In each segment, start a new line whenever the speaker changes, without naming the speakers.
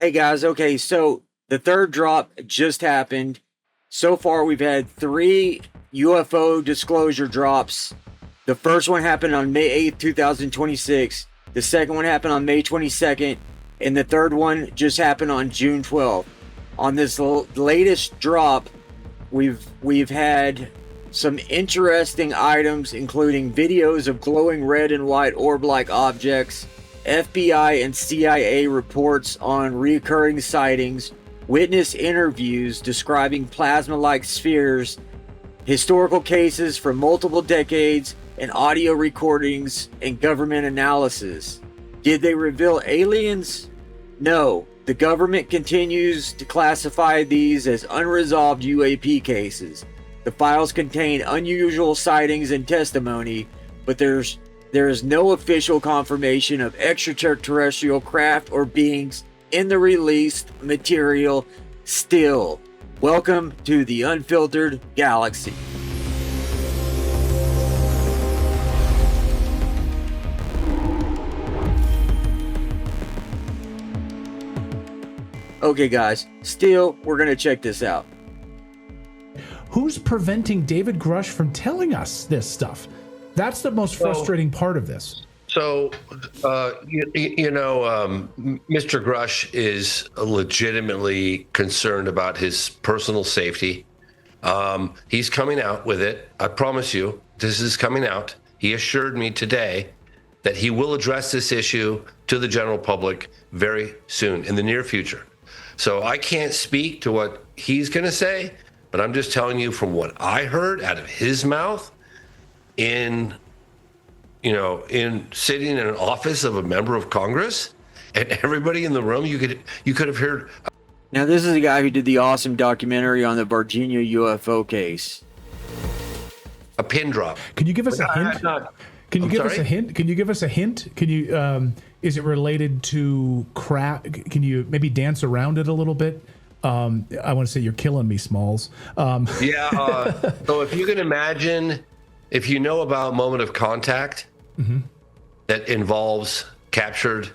Hey guys, okay, so the third drop just happened. So far, we've had 3 UFO disclosure drops. The first one happened on May 8th, 2026. The second one happened on May 22nd. And the third one just happened on June 12th. On this latest drop, we've had some interesting items, including videos of glowing red and white orb-like objects, FBI and CIA reports on recurring sightings, witness interviews describing plasma-like spheres, historical cases from multiple decades, and audio recordings and government analysis. Did they reveal aliens? No. The government continues to classify these as unresolved UAP cases. The files contain unusual sightings and testimony, but there is no official confirmation of extraterrestrial craft or beings in the released material still. Welcome to the Unfiltered Galaxy. Okay guys, still, we're going to check this out.
Who's preventing David Grusch from telling us this stuff? That's the most frustrating part of this.
So, Mr. Grusch is legitimately concerned about his personal safety. He's coming out with it. I promise you, this is coming out. He assured me today that he will address this issue to the general public very soon, in the near future. So I can't speak to what he's going to say, but I'm just telling you from what I heard out of his mouth in sitting in an office of a member of Congress, and everybody in the room, you could have heard.
Now, this is a guy who did the awesome documentary on the Virginia UFO case.
A pin drop.
Can you give us a hint? Can you give us a hint? Can you give us a hint? Can you? Is it related to craft? Can you maybe dance around it a little bit? I want to say you're killing me, Smalls.
So if you can imagine, if you know about moment of contact that involves captured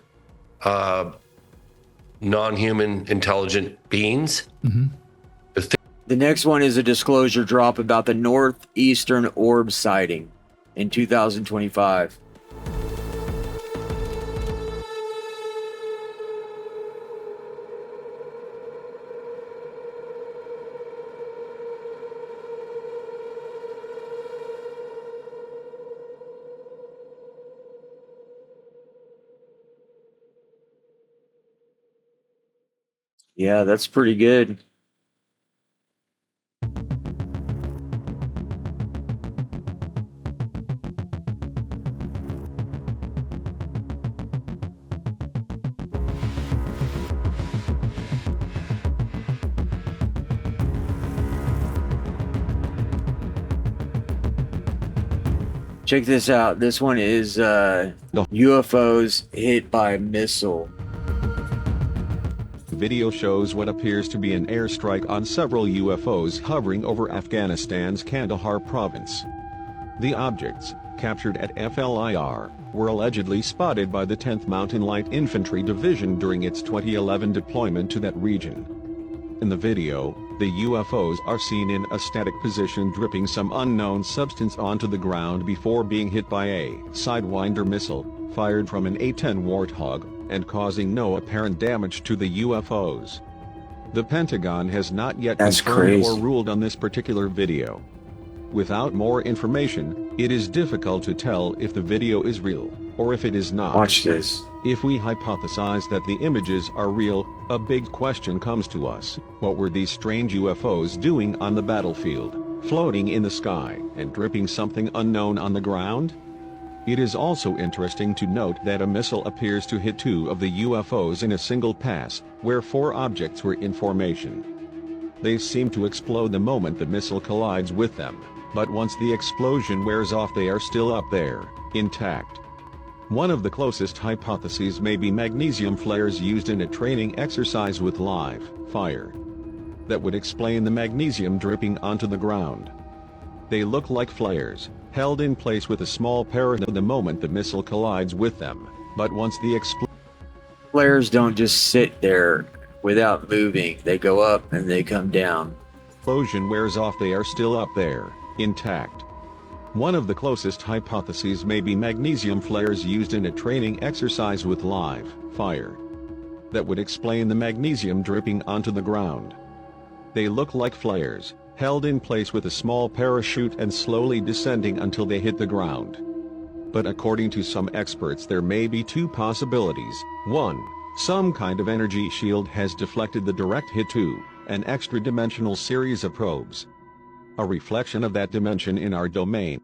non-human intelligent beings.
The next one is a disclosure drop about the northeastern orb sighting in 2025. Yeah, that's pretty good. Check this out. This one is UFOs hit by a missile.
The video shows what appears to be an airstrike on several UFOs hovering over Afghanistan's Kandahar province. The objects, captured at FLIR, were allegedly spotted by the 10th Mountain Light Infantry Division during its 2011 deployment to that region. In the video, the UFOs are seen in a static position dripping some unknown substance onto the ground before being hit by a Sidewinder missile, fired from an A-10 Warthog, and causing no apparent damage to the UFOs. The Pentagon has not yet confirmed or ruled on this particular video. Without more information, it is difficult to tell if the video is real, or if it is not.
Watch this.
If we hypothesize that the images are real, a big question comes to us. What were these strange UFOs doing on the battlefield, floating in the sky, and dripping something unknown on the ground? It is also interesting to note that a missile appears to hit 2 of the UFOs in a single pass, where 4 objects were in formation. They seem to explode the moment the missile collides with them, but once the explosion wears off they are still up there, intact. One of the closest hypotheses may be magnesium flares used in a training exercise with live fire. That would explain the magnesium dripping onto the ground. They look like flares, held in place with a small parachute the moment the missile collides with them, but once the
Flares don't just sit there without moving. They go up and they come down.
Explosion wears off, they are still up there, intact. One of the closest hypotheses may be magnesium flares used in a training exercise with live fire. That would explain the magnesium dripping onto the ground. They look like flares, held in place with a small parachute and slowly descending until they hit the ground. But according to some experts, there may be two possibilities. One, some kind of energy shield has deflected the direct hit to an extra-dimensional series of probes. A reflection of that dimension in our domain.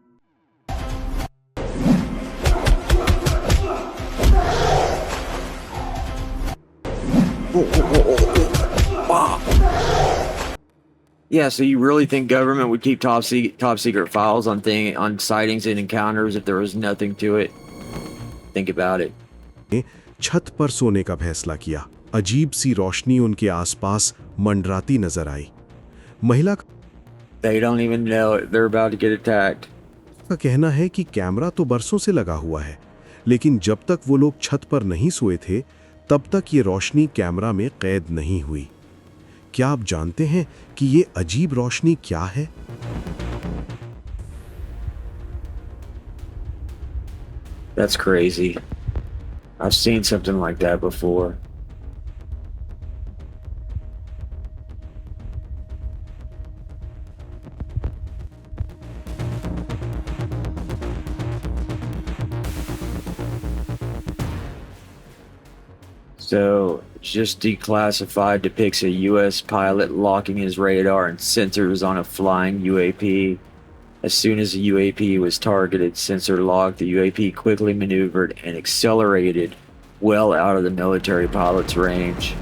Yeah, so you really think government would keep top secret files on sightings and encounters if there was nothing to it? Think about it.
छत पर सोने का फैसला किया। अजीब सी रोशनी उनके आसपास मंडराती नजर आई। महिला
They don't even know it. They're about to get attacked.
का कहना है कि कैमरा तो बरसों से लगा हुआ है, लेकिन जब तक वो लोग छत पर नहीं सोए थे, तब तक ये रोशनी कैमरा में कैद नहीं हुई। क्या आप जानते हैं कि ये अजीब रोशनी क्या है?
That's crazy. I've seen something like that before. So, just declassified depicts a U.S. pilot locking his radar and sensors on a flying UAP. As soon as the UAP was targeted, sensor locked, the UAP quickly maneuvered and accelerated well out of the military pilot's range.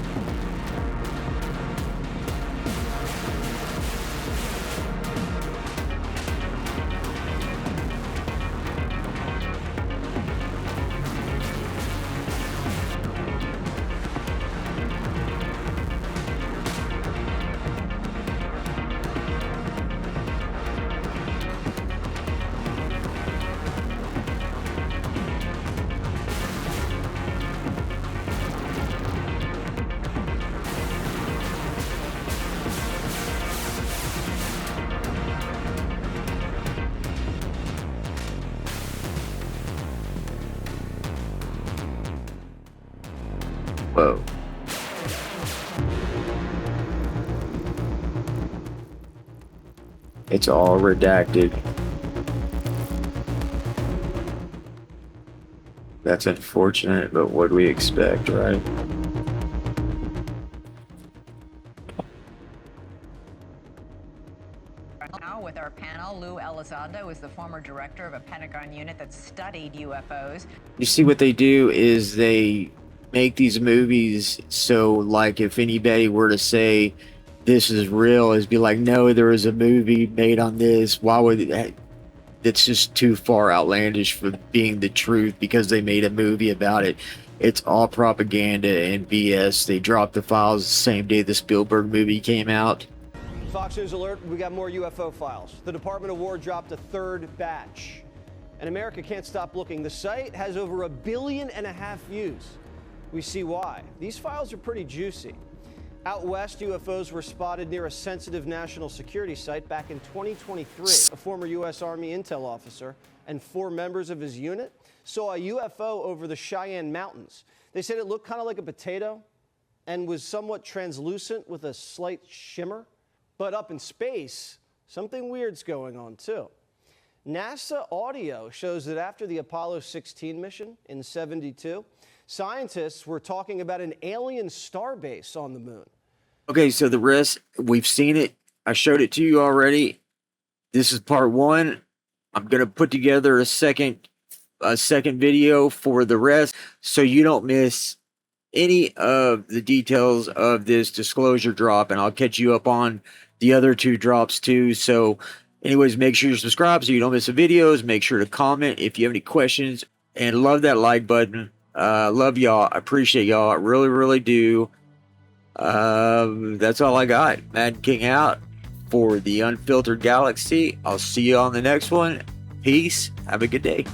Whoa. It's all redacted. That's unfortunate, but what do we expect, right?
Now with our panel, Elizondo is the former director of a Pentagon unit that studied UFOs.
You see, what they do is they make these movies so, like, if anybody were to say this is real, is be like, no, there was a movie made on this. Why would it? It's just too far outlandish for being the truth because they made a movie about it. It's all propaganda and BS. They dropped the files the same day the Spielberg movie came out.
Fox News alert, we got more UFO files. The Department of War dropped a third batch. And America can't stop looking. The site has over 1.5 billion views. We see why. These files are pretty juicy. Out west, UFOs were spotted near a sensitive national security site back in 2023. A former U.S. Army intel officer and 4 members of his unit saw a UFO over the Cheyenne Mountains. They said it looked kind of like a potato and was somewhat translucent with a slight shimmer. But up in space, something weird's going on too. NASA audio shows that after the Apollo 16 mission in '72, scientists were talking about an alien starbase on the moon.
Okay, so the rest, we've seen it. I showed it to you already. This is part 1. I'm going to put together a second video for the rest so you don't miss any of the details of this disclosure drop, and I'll catch you up on the other 2 drops too. So anyways, make sure you subscribe so you don't miss the videos. Make sure to comment if you have any questions, and love that like button. Love y'all. I appreciate y'all. I really, really do. That's all I got. Mad King out for the Unfiltered Galaxy. I'll see you on the next one. Peace. Have a good day.